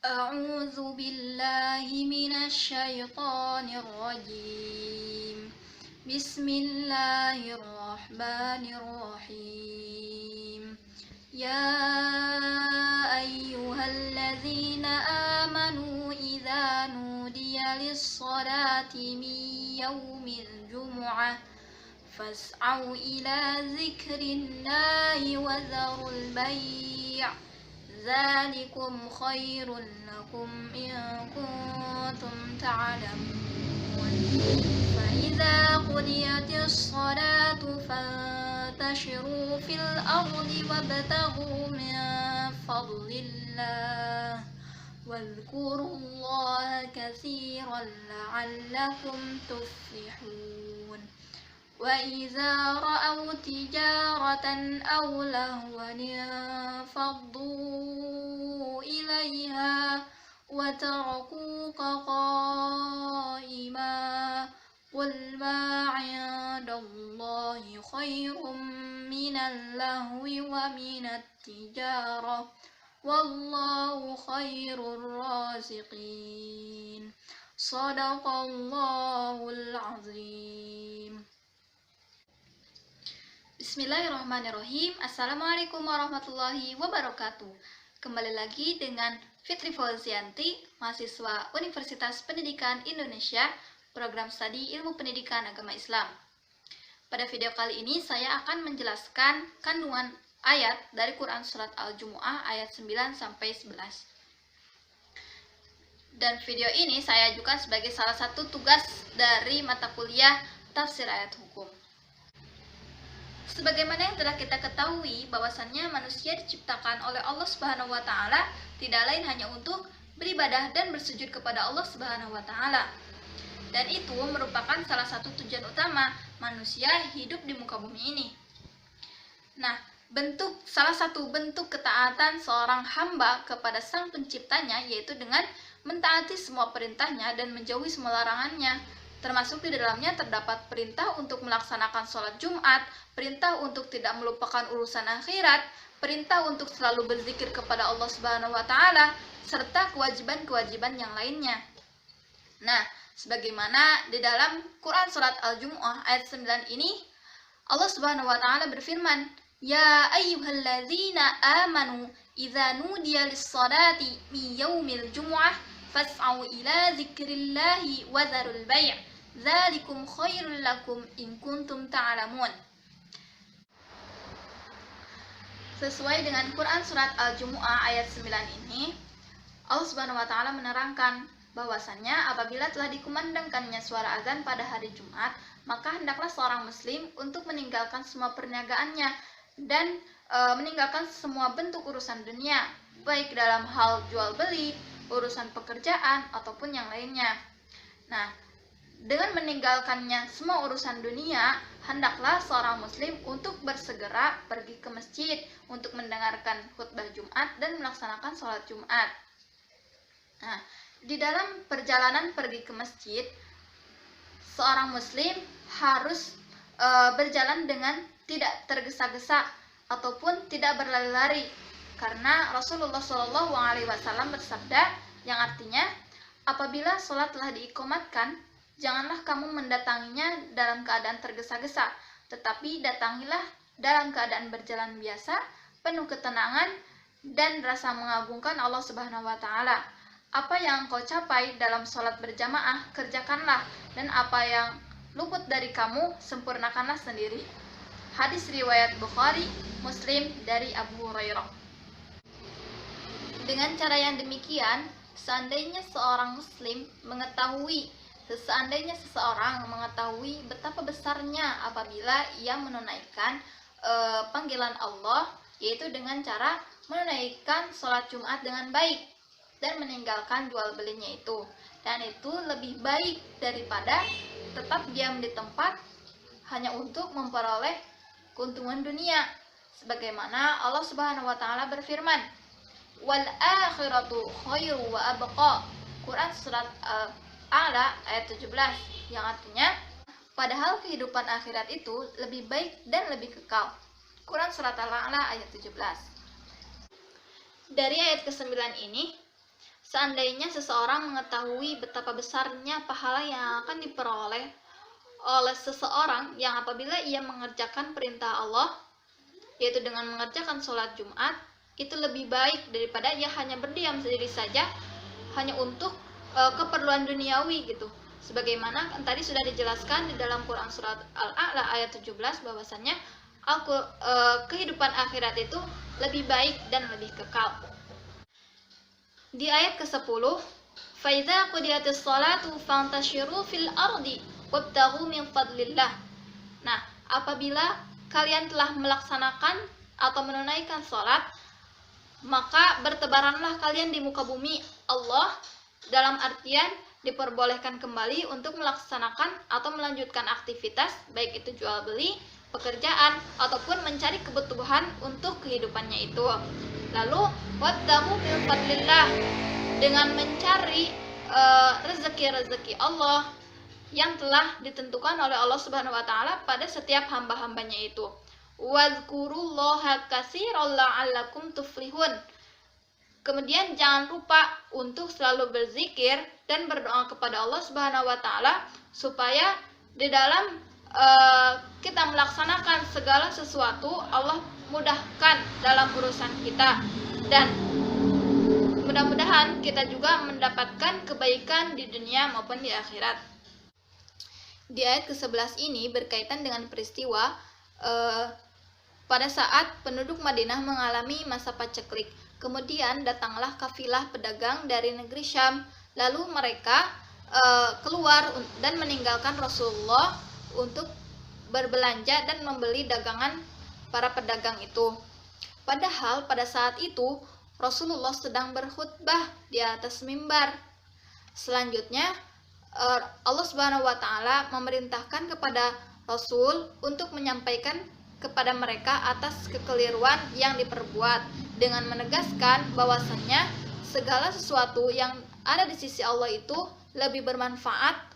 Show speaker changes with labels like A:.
A: أعوذ بالله من الشيطان الرجيم بسم الله الرحمن الرحيم يا أيها الذين آمنوا إذا نودي للصلاة من يوم الجمعة فاسعوا إلى ذكر الله وذروا البيع ذلكم خير لكم إن كنتم تعلمون فإذا قضيت الصلاة فانتشروا في الأرض وابتغوا من فضل الله واذكروا الله كثيرا لعلكم تفلحون وإذا رأوا تجارة أو لهوا انفضوا إليها وتركوك قائما قل ما عند الله خير من اللهو ومن التجارة والله خير الرازقين صدق الله العظيم. Bismillahirrahmanirrahim. Assalamualaikum warahmatullahi wabarakatuh. Kembali lagi dengan Fitri Fauzianti, mahasiswa Universitas Pendidikan Indonesia, program studi Ilmu Pendidikan Agama Islam. Pada video kali ini saya akan menjelaskan kandungan ayat dari Quran Surat Al-Jumu'ah ayat 9-11. Dan video ini saya ajukan sebagai salah satu tugas dari mata kuliah Tafsir Ayat Hukum. Sebagaimana yang telah kita ketahui bahwasannya manusia diciptakan oleh Allah Subhanahu wa taala tidak lain hanya untuk beribadah dan bersujud kepada Allah Subhanahu wa taala. Dan itu merupakan salah satu tujuan utama manusia hidup di muka bumi ini. Nah, salah satu bentuk ketaatan seorang hamba kepada Sang Penciptanya yaitu dengan mentaati semua perintahnya dan menjauhi semua larangannya. Termasuk di dalamnya terdapat perintah untuk melaksanakan sholat Jumat, perintah untuk tidak melupakan urusan akhirat, perintah untuk selalu berzikir kepada Allah Subhanahu wa taala, serta kewajiban-kewajiban yang lainnya. Nah, sebagaimana di dalam Quran Surat Al-Jumu'ah ayat 9 ini, Allah Subhanahu wa taala berfirman, "Ya ayyuhalladzina amanu idza nudiya lis-salati min yaumil jumu'ah fas'au ila dzikrillahi wa dzarul bai'. Dzalikum khairul lakum in kuntum ta'lamun." Sesuai dengan Quran Surat Al-Jumu'ah ayat 9 ini, Allah Subhanahu wa taala menerangkan bahwasannya apabila telah dikumandangkannya suara azan pada hari Jumat, maka hendaklah seorang muslim untuk meninggalkan semua perniagaannya dan meninggalkan semua bentuk urusan dunia, baik dalam hal jual beli, urusan pekerjaan ataupun yang lainnya. Nah, dengan meninggalkannya semua urusan dunia, hendaklah seorang muslim untuk bersegera pergi ke masjid untuk mendengarkan khutbah Jumat dan melaksanakan sholat Jumat. Nah, di dalam perjalanan pergi ke masjid, seorang muslim harus berjalan dengan tidak tergesa-gesa ataupun tidak berlari-lari, karena Rasulullah SAW bersabda yang artinya, apabila sholat telah diiqamatkan, janganlah kamu mendatanginya dalam keadaan tergesa-gesa, tetapi datangilah dalam keadaan berjalan biasa, penuh ketenangan dan rasa mengagungkan Allah Subhanahu wa taala. Apa yang engkau capai dalam sholat berjamaah, kerjakanlah, dan apa yang luput dari kamu, sempurnakanlah sendiri. Hadis riwayat Bukhari, Muslim dari Abu Hurairah. Dengan cara yang demikian, seandainya seseorang mengetahui betapa besarnya apabila ia menunaikan panggilan Allah, yaitu dengan cara menunaikan sholat Jumat dengan baik dan meninggalkan jual belinya itu, dan itu lebih baik daripada tetap diam di tempat hanya untuk memperoleh keuntungan dunia, sebagaimana Allah Subhanahu wa taala berfirman, "Wal akhiratu khairu wa abqa." Quran surat Al-A'la ayat 17, yang artinya padahal kehidupan akhirat itu lebih baik dan lebih kekal. Quran surat Al-A'la ayat 17. Dari ayat ke-9 ini, Seandainya seseorang mengetahui betapa besarnya pahala yang akan diperoleh oleh seseorang yang apabila ia mengerjakan perintah Allah, yaitu dengan mengerjakan sholat Jumat, itu lebih baik daripada ia hanya berdiam sendiri saja hanya untuk keperluan duniawi gitu. Sebagaimana tadi sudah dijelaskan di dalam Quran surat Al-A'la ayat 17 bahwasannya kehidupan akhirat itu lebih baik dan lebih kekal. Di ayat ke-10, فَإِذَا قُضِيَتِ الصَّلَاةُ فَانْتَشِرُوا فِي الْأَرْضِ وَابْتَغُوا مِنْ فَضْلِ اللَّهِ. Nah, apabila kalian telah melaksanakan atau menunaikan sholat, maka bertebaranlah kalian di muka bumi Allah, dalam artian diperbolehkan kembali untuk melaksanakan atau melanjutkan aktivitas, baik itu jual beli, pekerjaan, ataupun mencari kebutuhan untuk kehidupannya itu. Lalu wabtaghu min fadlillah, dengan mencari rezeki-rezeki Allah yang telah ditentukan oleh Allah Subhanahu wa taala pada setiap hamba-hambanya itu. Wadhkurullaha katsiran la'allakum tuflihun. Kemudian jangan lupa untuk selalu berzikir dan berdoa kepada Allah Subhanahu wa taala supaya di dalam kita melaksanakan segala sesuatu Allah mudahkan dalam urusan kita, dan mudah-mudahan kita juga mendapatkan kebaikan di dunia maupun di akhirat. Di ayat ke-11 ini berkaitan dengan peristiwa pada saat penduduk Madinah mengalami masa paceklik. Kemudian datanglah kafilah pedagang dari negeri Syam. Lalu mereka keluar dan meninggalkan Rasulullah untuk berbelanja dan membeli dagangan para pedagang itu. Padahal pada saat itu Rasulullah sedang berkhutbah di atas mimbar. Selanjutnya Allah Subhanahu wa taala memerintahkan kepada Rasul untuk menyampaikan kepada mereka atas kekeliruan yang diperbuat, dengan menegaskan bahwasannya segala sesuatu yang ada di sisi Allah itu lebih bermanfaat